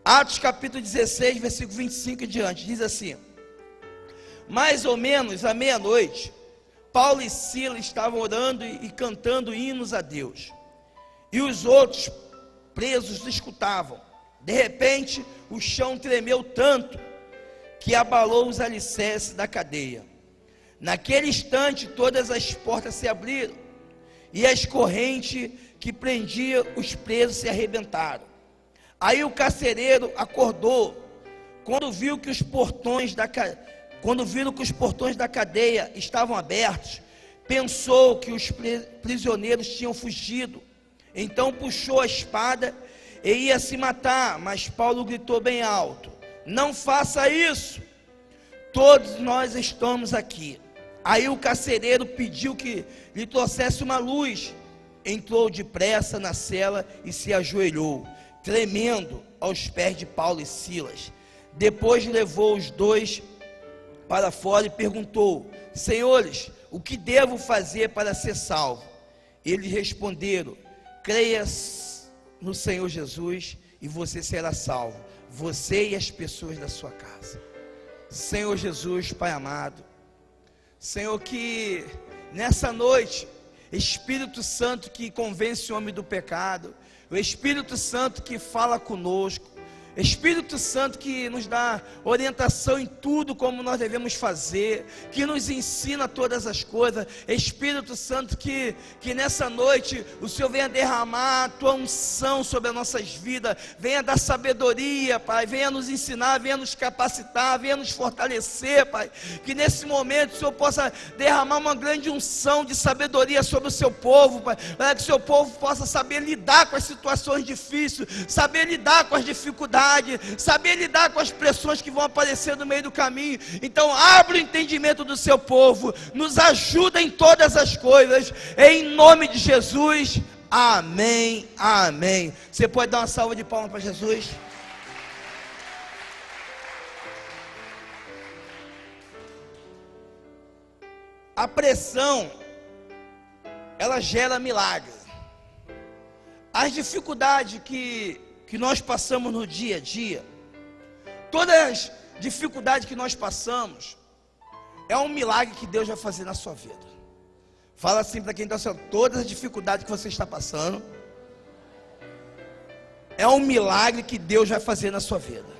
Atos capítulo 16, versículo 25 e diante, diz assim: mais ou menos à meia-noite, Paulo e Silas estavam orando e cantando hinos a Deus, e os outros presos escutavam. De repente, o chão tremeu tanto que abalou os alicerces da cadeia. Naquele instante, todas as portas se abriram e as correntes que prendiam os presos se arrebentaram. Aí o carcereiro acordou quando viram que os portões da cadeia estavam abertos. Pensou que os prisioneiros tinham fugido. Então puxou a espada e ia se matar, mas Paulo gritou bem alto: não faça isso, todos nós estamos aqui. Aí o carcereiro pediu que lhe trouxesse uma luz. Entrou depressa na cela e se ajoelhou, tremendo, aos pés de Paulo e Silas. Depois levou os dois para fora e perguntou: senhores, o que devo fazer para ser salvo? Eles responderam: creia no Senhor Jesus e você será salvo, você e as pessoas da sua casa. Senhor Jesus, Pai amado, Senhor, que nessa noite, Espírito Santo que convence o homem do pecado, o Espírito Santo que fala conosco, Espírito Santo que nos dá orientação em tudo como nós devemos fazer, que nos ensina todas as coisas. Espírito Santo que nessa noite o Senhor venha derramar a tua unção sobre as nossas vidas, venha dar sabedoria, Pai, venha nos ensinar, venha nos capacitar, venha nos fortalecer, Pai, que nesse momento o Senhor possa derramar uma grande unção de sabedoria sobre o seu povo, Pai, para que o seu povo possa saber lidar com as situações difíceis, saber lidar com as dificuldades, saber lidar com as pressões que vão aparecer no meio do caminho. Então abre o entendimento do seu povo, nos ajuda em todas as coisas, em nome de Jesus, amém, amém. Você pode dar uma salva de palmas para Jesus? A pressão, ela gera milagre. As dificuldades que nós passamos no dia a dia, todas as dificuldades que nós passamos, é um milagre que Deus vai fazer na sua vida. Fala assim para quem está sendo: todas as dificuldades que você está passando, é um milagre que Deus vai fazer na sua vida.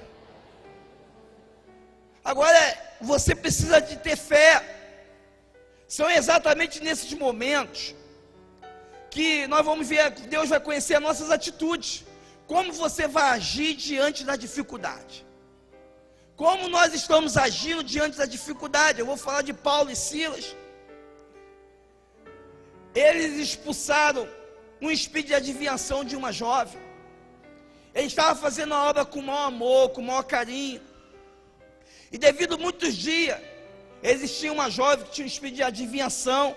Agora, você precisa de ter fé. São exatamente nesses momentos que nós vamos ver, Deus vai conhecer as nossas atitudes. Como você vai agir diante da dificuldade? Como nós estamos agindo diante da dificuldade? Eu vou falar de Paulo e Silas. Eles expulsaram um espírito de adivinhação de uma jovem. Ele estava fazendo a obra com o maior amor, com o maior carinho. E devido a muitos dias, existia uma jovem que tinha um espírito de adivinhação.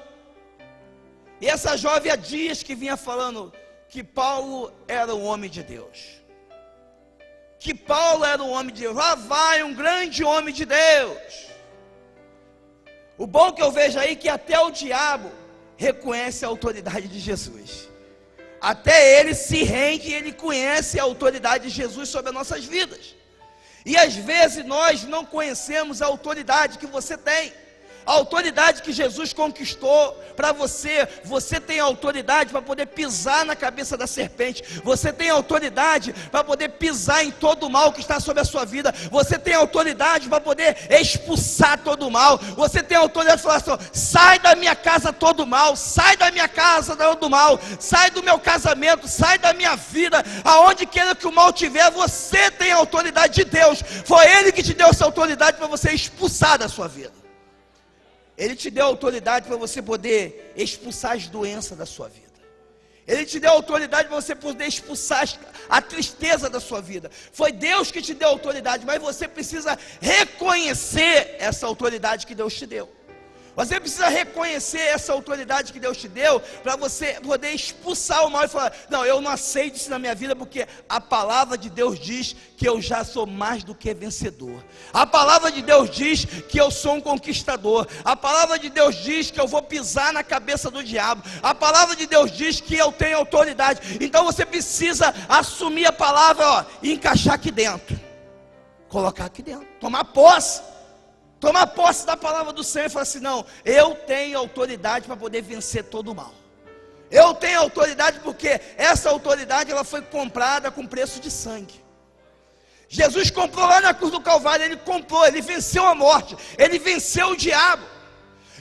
E essa jovem há dias que vinha falando que Paulo era um homem de Deus. Que Paulo era um homem de Deus. Lá vai um grande homem de Deus. O bom que eu vejo aí é que até o diabo reconhece a autoridade de Jesus. Até ele se rende e ele conhece a autoridade de Jesus sobre as nossas vidas. E às vezes nós não conhecemos a autoridade que você tem. A autoridade que Jesus conquistou para você. Você tem autoridade para poder pisar na cabeça da serpente. Você tem autoridade para poder pisar em todo o mal que está sobre a sua vida. Você tem autoridade para poder expulsar todo o mal. Você tem autoridade para falar assim: sai da minha casa todo o mal, sai da minha casa todo o mal, sai do meu casamento, sai da minha vida, aonde queira que o mal tiver. Você tem a autoridade de Deus. Foi Ele que te deu essa autoridade para você expulsar da sua vida. Ele te deu autoridade para você poder expulsar as doenças da sua vida. Ele te deu autoridade para você poder expulsar a tristeza da sua vida. Foi Deus que te deu autoridade, mas você precisa reconhecer essa autoridade que Deus te deu. Você precisa reconhecer essa autoridade que Deus te deu, para você poder expulsar o mal e falar: não, eu não aceito isso na minha vida, porque a palavra de Deus diz que eu já sou mais do que vencedor. A palavra de Deus diz que eu sou um conquistador. A palavra de Deus diz que eu vou pisar na cabeça do diabo. A palavra de Deus diz que eu tenho autoridade. Então você precisa assumir a palavra, e encaixar aqui dentro, colocar aqui dentro, tomar posse da palavra do Senhor e falar assim: não, eu tenho autoridade para poder vencer todo o mal. Eu tenho autoridade porque essa autoridade ela foi comprada com preço de sangue. Jesus comprou lá na cruz do Calvário, ele venceu a morte, ele venceu o diabo.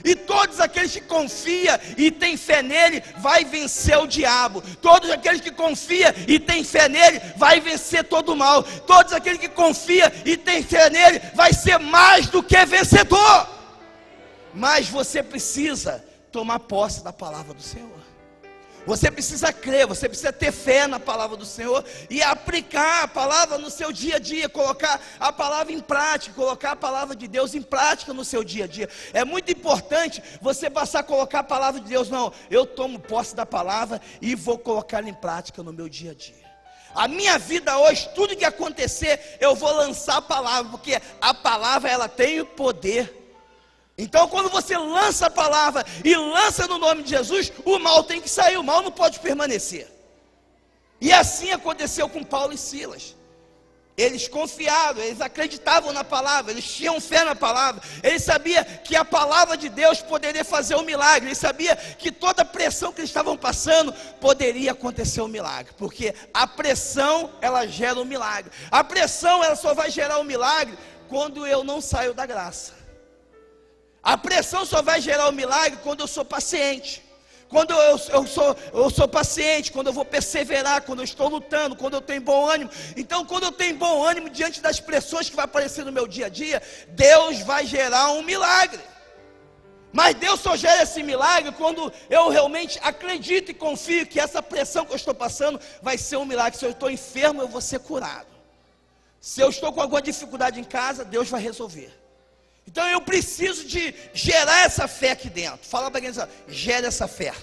E todos aqueles que confiam e têm fé nele, vai vencer o diabo. Todos aqueles que confiam e têm fé nele, vai vencer todo o mal. Todos aqueles que confiam e têm fé nele, vai ser mais do que vencedor. Mas você precisa tomar posse da palavra do Senhor. Você precisa crer, você precisa ter fé na palavra do Senhor e aplicar a palavra no seu dia a dia, colocar a palavra em prática, colocar a palavra de Deus em prática no seu dia a dia. É muito importante você passar a colocar a palavra de Deus. Não, eu tomo posse da palavra e vou colocar ela em prática no meu dia a dia. A minha vida hoje, tudo que acontecer, eu vou lançar a palavra, porque a palavra ela tem o poder. Então quando você lança a palavra e lança no nome de Jesus, o mal tem que sair, o mal não pode permanecer. E assim aconteceu com Paulo e Silas. Eles confiavam, eles acreditavam na palavra, eles tinham fé na palavra. Eles sabiam que a palavra de Deus poderia fazer um milagre. Eles sabiam que toda a pressão que eles estavam passando, poderia acontecer um milagre. Porque a pressão, ela gera um milagre. A pressão, ela só vai gerar um milagre quando eu não saio da graça. A pressão só vai gerar um milagre quando eu sou paciente. Quando eu sou paciente, quando eu vou perseverar, quando eu estou lutando, quando eu tenho bom ânimo. Então quando eu tenho bom ânimo diante das pressões que vai aparecer no meu dia a dia, Deus vai gerar um milagre. Mas Deus só gera esse milagre quando eu realmente acredito e confio que essa pressão que eu estou passando vai ser um milagre. Se eu estou enfermo, eu vou ser curado. Se eu estou com alguma dificuldade em casa, Deus vai resolver. Então eu preciso de gerar essa fé aqui dentro. Fala para quem diz: gera essa fé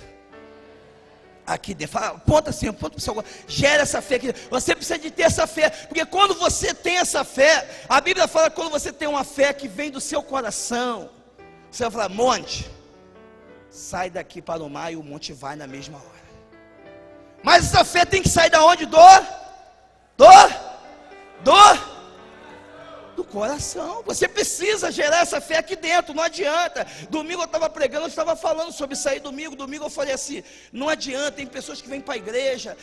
aqui dentro. Fala, aponta assim, aponta para o seu. Gera essa fé aqui dentro. Você precisa de ter essa fé, porque quando você tem essa fé, a Bíblia fala que quando você tem uma fé que vem do seu coração, você vai falar: monte, sai daqui para o mar, e o monte vai na mesma hora. Mas essa fé tem que sair da onde? Do coração. Você precisa gerar essa fé aqui dentro, não adianta. Domingo eu estava pregando, eu estava falando sobre isso aí. Domingo eu falei assim: não adianta. Tem pessoas que vêm para a igreja: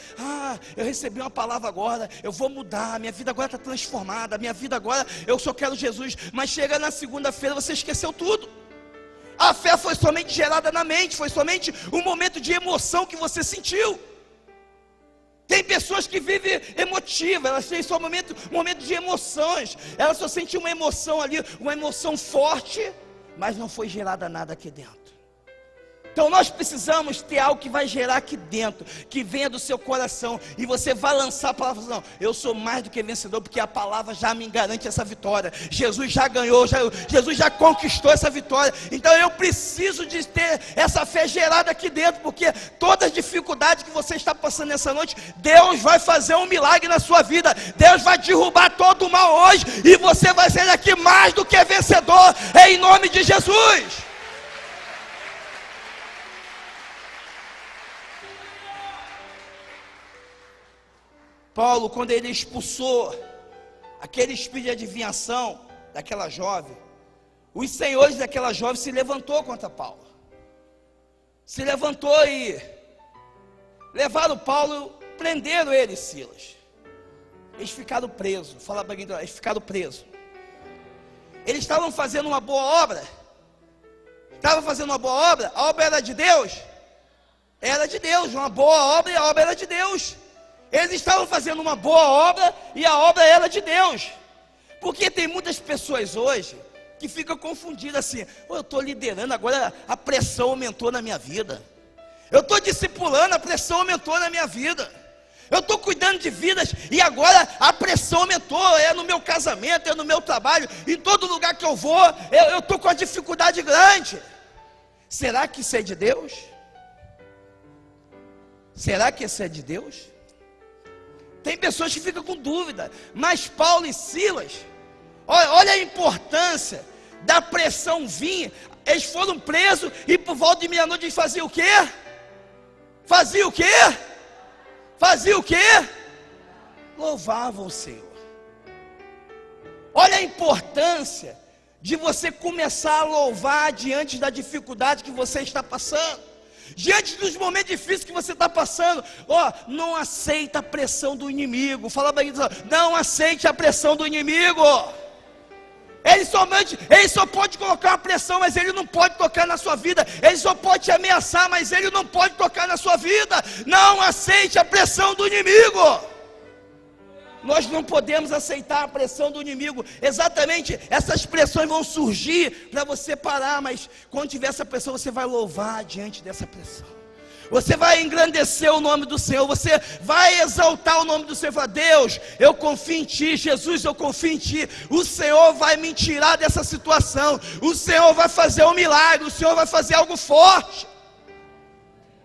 eu recebi uma palavra agora, eu vou mudar, minha vida agora está transformada, minha vida agora, eu só quero Jesus. Mas chega na segunda-feira, você esqueceu tudo. A fé foi somente gerada na mente, foi somente um momento de emoção que você sentiu. Tem pessoas que vivem emotivas, elas têm só momento de emoções, elas só sentem uma emoção ali, uma emoção forte, mas não foi gerada nada aqui dentro. Então nós precisamos ter algo que vai gerar aqui dentro, que venha do seu coração, e você vai lançar a palavra: não, eu sou mais do que vencedor, porque a palavra já me garante essa vitória. Jesus já ganhou, Jesus já conquistou essa vitória. Então eu preciso de ter essa fé gerada aqui dentro, porque todas as dificuldades que você está passando nessa noite, Deus vai fazer um milagre na sua vida. Deus vai derrubar todo o mal hoje, e você vai ser daqui mais do que vencedor, em nome de Jesus. Paulo, quando ele expulsou aquele espírito de adivinhação daquela jovem, os senhores daquela jovem se levantou contra Paulo. Se levantou e levaram Paulo, prenderam ele e Silas. Eles ficaram presos. Fala para quem está, eles ficaram presos. Eles estavam fazendo uma boa obra. Estavam fazendo uma boa obra. A obra era de Deus. Era de Deus, uma boa obra, e a obra era de Deus. Eles estavam fazendo uma boa obra e a obra era de Deus. Porque tem muitas pessoas hoje que ficam confundidas assim: eu estou liderando, agora a pressão aumentou na minha vida. Eu estou discipulando, a pressão aumentou na minha vida. Eu estou cuidando de vidas e agora a pressão aumentou. É no meu casamento, é no meu trabalho, em todo lugar que eu vou, eu estou com uma dificuldade grande. Será que isso é de Deus? Será que isso é de Deus? Tem pessoas que ficam com dúvida, mas Paulo e Silas, olha a importância da pressão vir. Eles foram presos e por volta de meia-noite eles faziam o quê? Faziam o quê? Faziam o quê? Louvavam o Senhor. Olha a importância de você começar a louvar diante da dificuldade que você está passando, diante dos momentos difíceis que você está passando. Não aceita a pressão do inimigo. Fala para ele, não aceite a pressão do inimigo. Ele só pode colocar uma pressão, mas ele não pode tocar na sua vida. Ele só pode te ameaçar, mas ele não pode tocar na sua vida. Não aceite a pressão do inimigo. Nós não podemos aceitar a pressão do inimigo. Exatamente, essas pressões vão surgir para você parar, mas quando tiver essa pressão, você vai louvar diante dessa pressão. Você vai engrandecer o nome do Senhor, você vai exaltar o nome do Senhor, falar: Deus, eu confio em Ti, Jesus, eu confio em Ti, o Senhor vai me tirar dessa situação, o Senhor vai fazer um milagre, o Senhor vai fazer algo forte.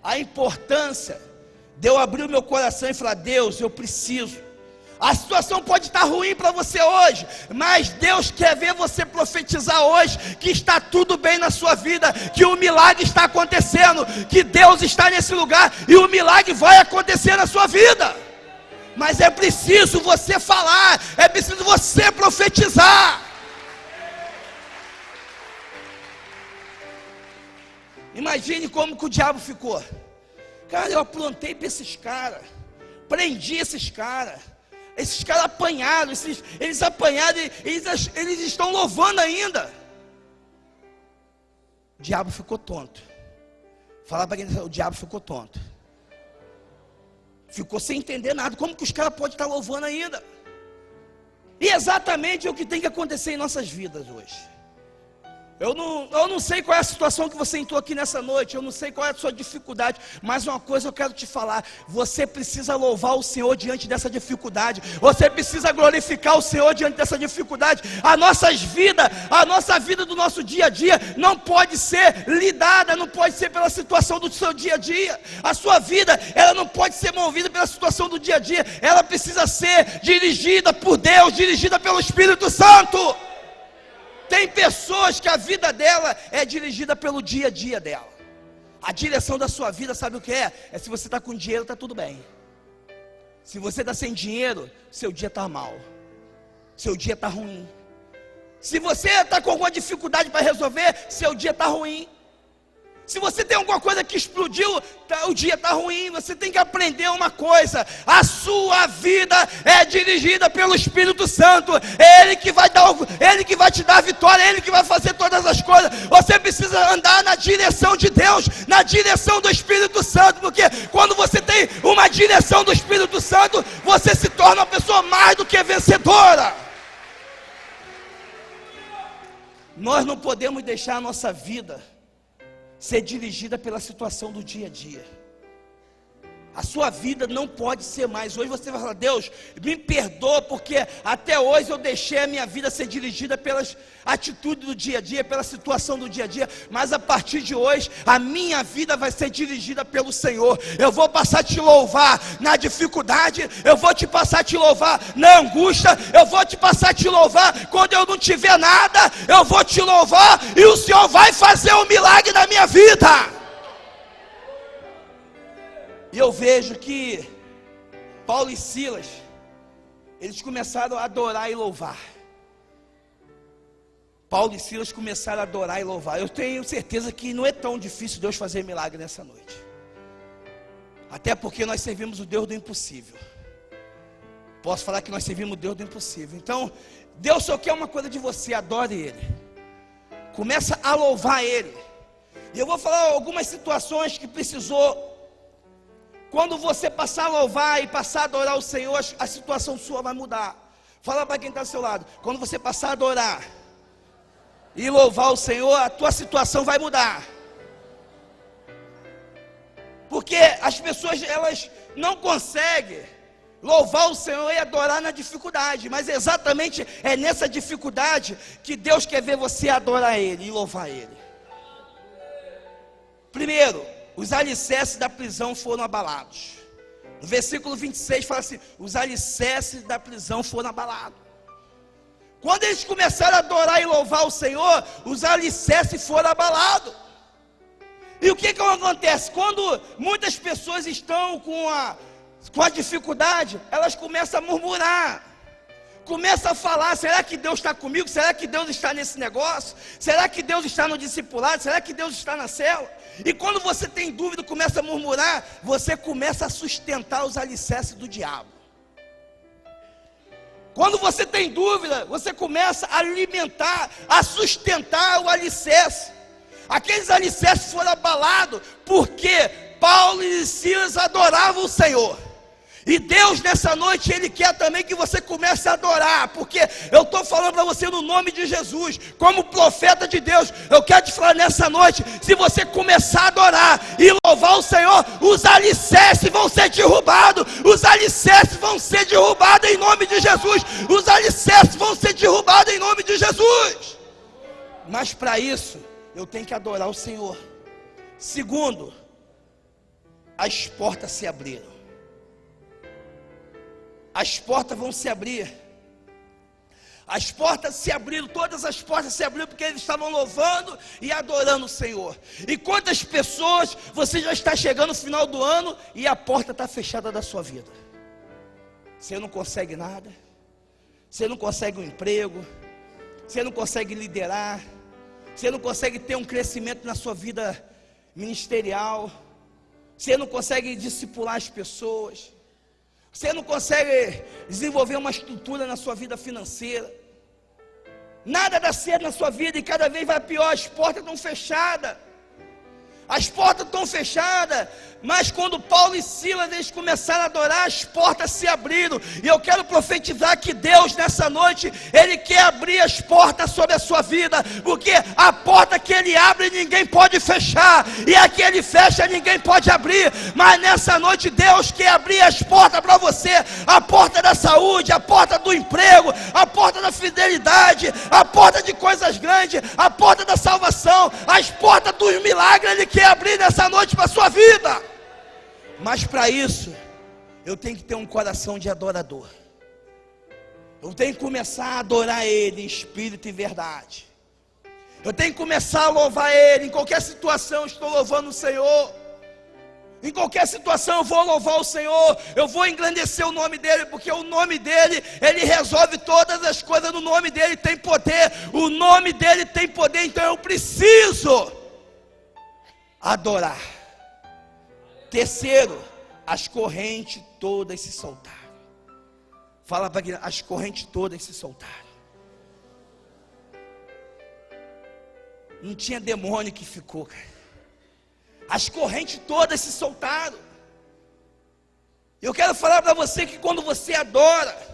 A importância de eu abrir o meu coração e falar: Deus, eu preciso. A situação pode estar ruim para você hoje, mas Deus quer ver você profetizar hoje que está tudo bem na sua vida, que o milagre está acontecendo, que Deus está nesse lugar e o milagre vai acontecer na sua vida. Mas é preciso você falar, é preciso você profetizar. Imagine como que o diabo ficou. Cara, eu aprontei para esses caras, prendi esses caras apanharam, eles apanharam, eles estão louvando ainda. O diabo ficou tonto. Fala para quem, o diabo ficou tonto. Ficou sem entender nada. Como que os caras podem estar louvando ainda? E exatamente é o que tem que acontecer em nossas vidas hoje. Eu não sei qual é a situação que você entrou aqui nessa noite, eu não sei qual é a sua dificuldade, mas uma coisa eu quero te falar: você precisa louvar o Senhor diante dessa dificuldade, você precisa glorificar o Senhor diante dessa dificuldade. A nossa vida do nosso dia a dia não pode ser lidada, não pode ser pela situação do seu dia a dia. A sua vida, ela não pode ser movida pela situação do dia a dia, ela precisa ser dirigida por Deus, dirigida pelo Espírito Santo. Tem pessoas que a vida dela é dirigida pelo dia a dia dela. A direção da sua vida, sabe o que é? É se você está com dinheiro, está tudo bem. Se você está sem dinheiro, seu dia está mal, seu dia está ruim. Se você está com alguma dificuldade para resolver, seu dia está ruim. Se você tem alguma coisa que explodiu, o dia está ruim. Você tem que aprender uma coisa: a sua vida é dirigida pelo Espírito Santo. É Ele que vai te dar a vitória, é Ele que vai fazer todas as coisas. Você precisa andar na direção de Deus, na direção do Espírito Santo, porque quando você tem uma direção do Espírito Santo, você se torna uma pessoa mais do que vencedora. Nós não podemos deixar a nossa vida ser dirigida pela situação do dia a dia. A sua vida não pode ser mais. Hoje você vai falar: Deus, me perdoa, porque até hoje eu deixei a minha vida ser dirigida pelas atitudes do dia a dia, pela situação do dia a dia. Mas a partir de hoje, a minha vida vai ser dirigida pelo Senhor. Eu vou passar a te louvar na dificuldade, eu vou te passar a te louvar na angústia, eu vou te passar a te louvar quando eu não tiver nada. Eu vou te louvar e o Senhor vai fazer um milagre na minha vida. E eu vejo que Paulo e Silas, eles começaram a adorar e louvar. Paulo e Silas começaram a adorar e louvar. Eu tenho certeza que não é tão difícil Deus fazer milagre nessa noite. Até porque nós servimos o Deus do impossível. Posso falar que nós servimos o Deus do impossível. Então, Deus só quer uma coisa de você: adore Ele. Começa a louvar Ele. E eu vou falar algumas situações que precisou. Quando você passar a louvar e passar a adorar o Senhor, a situação sua vai mudar. Fala para quem está ao seu lado: quando você passar a adorar e louvar o Senhor, a tua situação vai mudar. Porque as pessoas, elas não conseguem louvar o Senhor e adorar na dificuldade, mas exatamente é nessa dificuldade que Deus quer ver você adorar Ele e louvar Ele. Primeiro, os alicerces da prisão foram abalados. No versículo 26 fala assim: os alicerces da prisão foram abalados. Quando eles começaram a adorar e louvar o Senhor, os alicerces foram abalados. E o que acontece? Quando muitas pessoas estão com a dificuldade, elas começam a murmurar, começam a falar: será que Deus está comigo? Será que Deus está nesse negócio? Será que Deus está no discipulado? Será que Deus está na célula? E quando você tem dúvida, começa a murmurar, você começa a sustentar os alicerces do diabo. Quando você tem dúvida, você começa a alimentar, a sustentar o alicerce. Aqueles alicerces foram abalados, porque Paulo e Silas adoravam o Senhor. E Deus nessa noite, Ele quer também que você comece a adorar, porque eu estou falando para você no nome de Jesus, como profeta de Deus, eu quero te falar nessa noite: se você começar a adorar e louvar o Senhor, os alicerces vão ser derrubados, os alicerces vão ser derrubados em nome de Jesus, os alicerces vão ser derrubados em nome de Jesus. Mas para isso, eu tenho que adorar o Senhor. Segundo, as portas se abriram. As portas vão se abrir. As portas se abriram, todas as portas se abriram, porque eles estavam louvando e adorando o Senhor. E quantas pessoas você já está chegando no final do ano e a porta está fechada da sua vida? Você não consegue nada, você não consegue um emprego, você não consegue liderar, você não consegue ter um crescimento na sua vida ministerial, você não consegue discipular as pessoas, você não consegue desenvolver uma estrutura na sua vida financeira, nada dá certo na sua vida e cada vez vai pior, as portas estão fechadas. As portas estão fechadas, mas quando Paulo e Silas eles começaram a adorar, as portas se abriram. E eu quero profetizar que Deus nessa noite, Ele quer abrir as portas sobre a sua vida, porque a porta que Ele abre ninguém pode fechar, e a que Ele fecha ninguém pode abrir. Mas nessa noite Deus quer abrir as portas para você, a porta da saúde, a porta do emprego, a porta da fidelidade, a porta de coisas grandes, a porta da salvação, as portas dos milagres. Ele quer abrir nessa noite para a sua vida. Mas para isso, eu tenho que ter um coração de adorador. Eu tenho que começar a adorar Ele em espírito e verdade. Eu tenho que começar a louvar Ele. Em qualquer situação eu estou louvando o Senhor. Em qualquer situação eu vou louvar o Senhor. Eu vou engrandecer o nome dEle, porque o nome dEle, Ele resolve todas as coisas. No nome dEle tem poder. O nome dEle tem poder. Então eu preciso adorar. Terceiro, as correntes todas se soltaram. Fala para quem, as correntes todas se soltaram. Não tinha demônio que ficou, cara. As correntes todas se soltaram. Eu quero falar para você que quando você adora,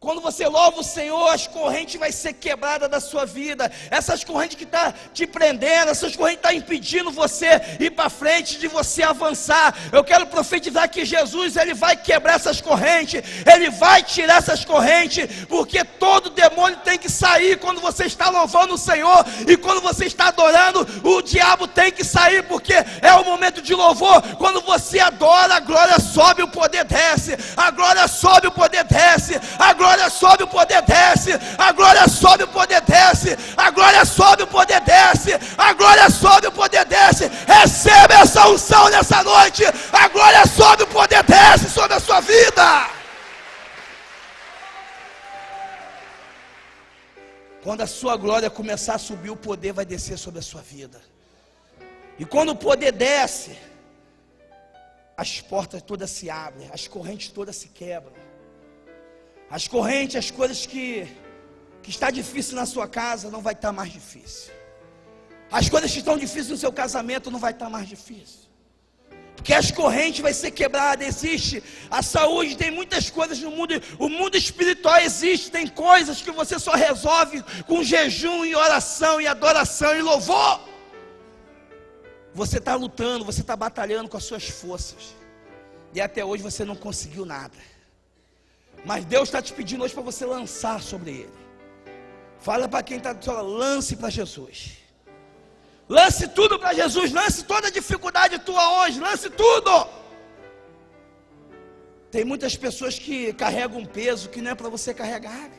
quando você louva o Senhor, as correntes vão ser quebradas da sua vida. Essas correntes que estão te prendendo, essas correntes que estão impedindo você ir para frente, de você avançar. Eu quero profetizar que Jesus, Ele vai quebrar essas correntes, Ele vai tirar essas correntes, porque todo demônio tem que sair quando você está louvando o Senhor. E quando você está adorando, o diabo tem que sair, porque é o momento de louvor. Quando você adora, a glória sobe, o poder desce. A glória sobe, o poder desce. A glória sobe, o poder desce. A glória sobe, o poder desce. A glória sobe, o poder desce. A glória sobe, o poder desce. Receba essa unção nessa noite. A glória sobe, o poder desce sobre a sua vida. Quando a sua glória começar a subir, o poder vai descer sobre a sua vida. E quando o poder desce, as portas todas se abrem, as correntes todas se quebram. As correntes, as coisas que está difícil na sua casa, não vai estar mais difícil. As coisas que estão difíceis no seu casamento, não vai estar mais difícil. Porque as correntes vai ser quebrada. Existe a saúde, tem muitas coisas no mundo. O mundo espiritual existe, tem coisas que você só resolve com jejum e oração e adoração e louvor. Você está lutando, você está batalhando com as suas forças, e até hoje você não conseguiu nada. Mas Deus está te pedindo hoje para você lançar sobre Ele. Fala para quem está do seu lado, lance para Jesus. Lance tudo para Jesus, lance toda a dificuldade tua hoje, lance tudo. Tem muitas pessoas que carregam um peso que não é para você carregar.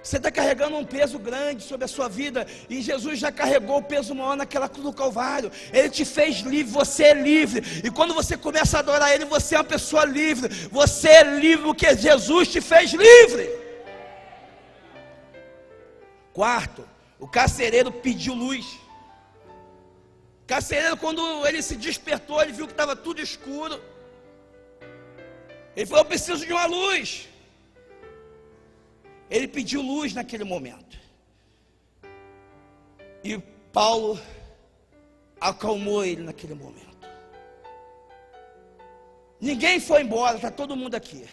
Você está carregando um peso grande sobre a sua vida, e Jesus já carregou o peso maior naquela cruz do Calvário. Ele te fez livre, você é livre. E quando você começa a adorar Ele, você é uma pessoa livre. Você é livre porque Jesus te fez livre. Quarto, o carcereiro pediu luz. O carcereiro, quando ele se despertou, ele viu que estava tudo escuro. Ele falou: eu preciso de uma luz. Ele pediu luz naquele momento. E Paulo acalmou ele naquele momento. Ninguém foi embora, está todo mundo aqui.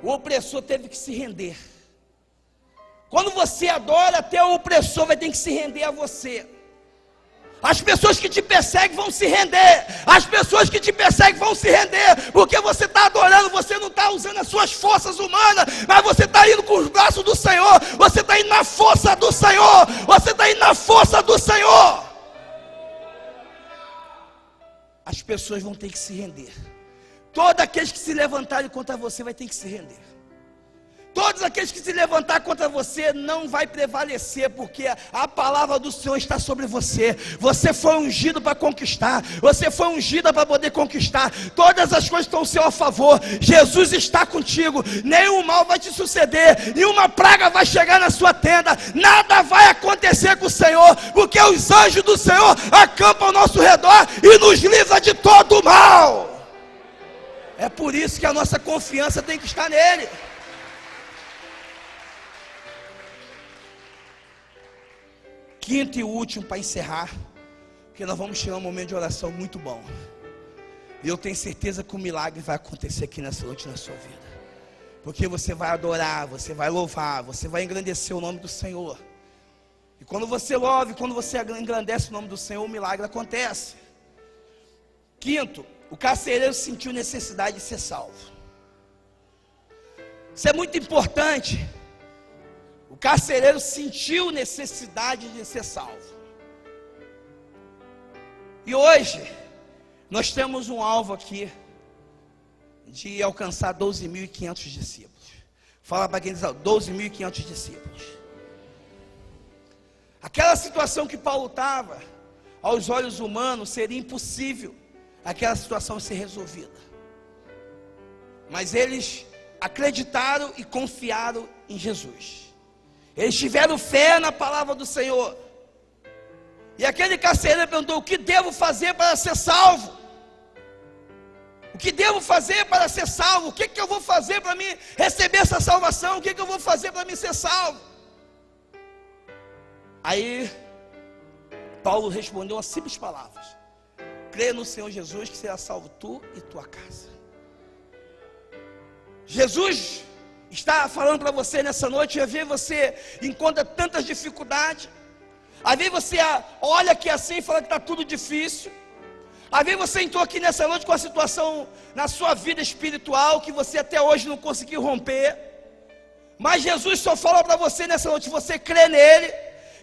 O opressor teve que se render. Quando você adora, até o opressor vai ter que se render a você. As pessoas que te perseguem vão se render. As pessoas que te perseguem vão se render. Porque você está adorando, você não está usando as suas forças humanas, mas você está indo com os braços do Senhor. Você está indo na força do Senhor. Você está indo na força do Senhor. As pessoas vão ter que se render. Todos aqueles que se levantarem contra você vai ter que se render. Todos aqueles que se levantar contra você não vai prevalecer, porque a palavra do Senhor está sobre você. Você foi ungido para conquistar. Você foi ungida para poder conquistar. Todas as coisas estão ao seu favor. Jesus está contigo. Nenhum mal vai te suceder. Nenhuma praga vai chegar na sua tenda. Nada vai acontecer com o Senhor, porque os anjos do Senhor acampam ao nosso redor e nos livram de todo o mal. É por isso que a nossa confiança tem que estar nele. Quinto e último, para encerrar, porque nós vamos tirar um momento de oração muito bom. E eu tenho certeza que o milagre vai acontecer aqui nessa noite na sua vida. Porque você vai adorar, você vai louvar, você vai engrandecer o nome do Senhor. E quando você louva, quando você engrandece o nome do Senhor, o milagre acontece. Quinto, o carcereiro sentiu necessidade de ser salvo. Isso é muito importante. O carcereiro sentiu necessidade de ser salvo. E hoje, nós temos um alvo aqui, de alcançar 12.500 discípulos. Fala para quem diz: 12.500 discípulos. Aquela situação que Paulo estava, aos olhos humanos, seria impossível aquela situação ser resolvida. Mas eles acreditaram e confiaram em Jesus. Eles tiveram fé na palavra do Senhor. E aquele carcereiro perguntou: o que devo fazer para ser salvo? O que devo fazer para ser salvo? O que eu vou fazer para mim receber essa salvação? O que eu vou fazer para mim ser salvo? Aí Paulo respondeu umas simples palavras: crê no Senhor Jesus, que será salvo tu e tua casa. Jesus está falando para você nessa noite. Às vezes você encontra tantas dificuldades, às vezes você olha aqui assim e fala que está tudo difícil. Às vezes você entrou aqui nessa noite com uma situação na sua vida espiritual que você até hoje não conseguiu romper. Mas Jesus só fala para você nessa noite: você crê nele,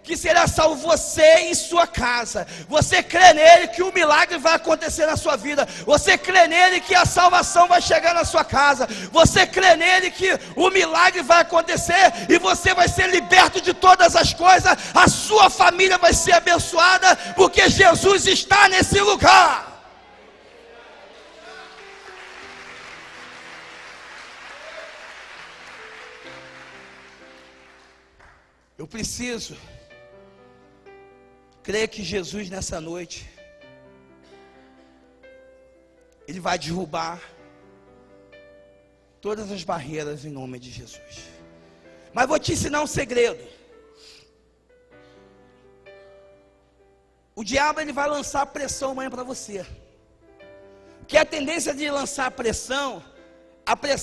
que será salvo você e sua casa. Você crê nele que o milagre vai acontecer na sua vida. Você crê nele que a salvação vai chegar na sua casa. Você crê nele que o milagre vai acontecer e você vai ser liberto de todas as coisas. A sua família vai ser abençoada, porque Jesus está nesse lugar. Eu preciso creia que Jesus nessa noite, Ele vai derrubar todas as barreiras em nome de Jesus. Mas vou te ensinar um segredo. O diabo, ele vai lançar pressão amanhã para você. Porque a tendência de lançar a pressão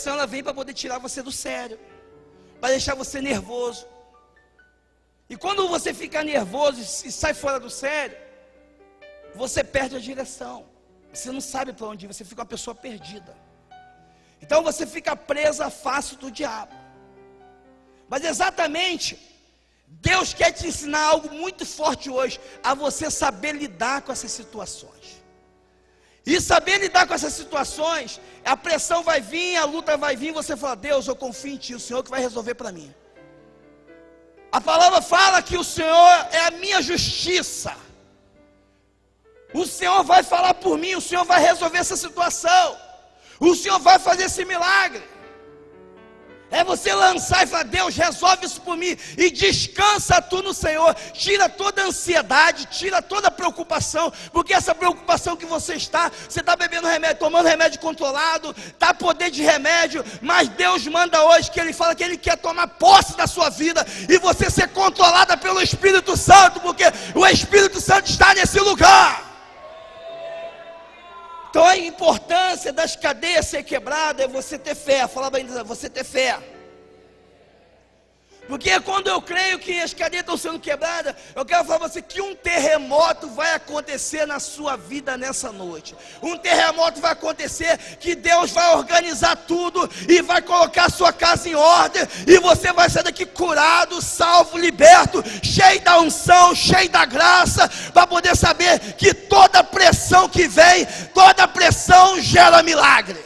ela vem para poder tirar você do sério, para deixar você nervoso. E quando você fica nervoso e sai fora do sério, você perde a direção. Você não sabe para onde ir, você fica uma pessoa perdida. Então você fica preso à face do diabo. Mas exatamente, Deus quer te ensinar algo muito forte hoje, a você saber lidar com essas situações. E saber lidar com essas situações, a pressão vai vir, a luta vai vir, você fala: Deus, eu confio em Ti, o Senhor que vai resolver para mim. A palavra fala que o Senhor é a minha justiça. O Senhor vai falar por mim, o Senhor vai resolver essa situação. O Senhor vai fazer esse milagre. É você lançar e falar: Deus, resolve isso por mim. E descansa tu no Senhor. Tira toda a ansiedade, tira toda a preocupação. Porque essa preocupação que você está bebendo remédio, tomando remédio controlado, está poder de remédio. Mas Deus manda hoje que Ele fala que Ele quer tomar posse da sua vida. E você ser controlada pelo Espírito Santo. Porque o Espírito Santo está nesse lugar. Então a importância das cadeias ser quebradas é você ter fé. Fala bem, você ter fé. Porque quando eu creio que as cadeias estão sendo quebradas, eu quero falar para você que um terremoto vai acontecer na sua vida nessa noite. Um terremoto vai acontecer, que Deus vai organizar tudo e vai colocar a sua casa em ordem, e você vai sair daqui curado, salvo, liberto, cheio da unção, cheio da graça, para poder saber que toda pressão que vem, toda pressão gera milagre.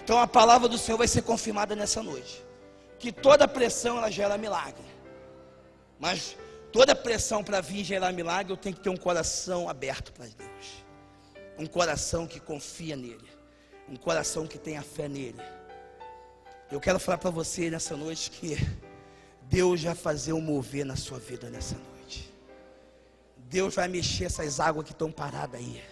Então a palavra do Senhor vai ser confirmada nessa noite. Que toda pressão ela gera milagre. Mas toda pressão para vir gerar milagre, eu tenho que ter um coração aberto para Deus. Um coração que confia nele. Um coração que tenha fé nele. Eu quero falar para você nessa noite que Deus vai fazer um mover na sua vida nessa noite. Deus vai mexer essas águas que estão paradas aí.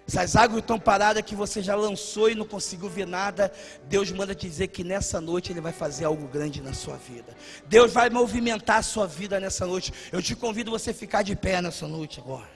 Essas águas estão paradas que você já lançou e não conseguiu ver nada. Deus manda te dizer que nessa noite Ele vai fazer algo grande na sua vida. Deus vai movimentar a sua vida nessa noite. Eu te convido a você ficar de pé nessa noite agora.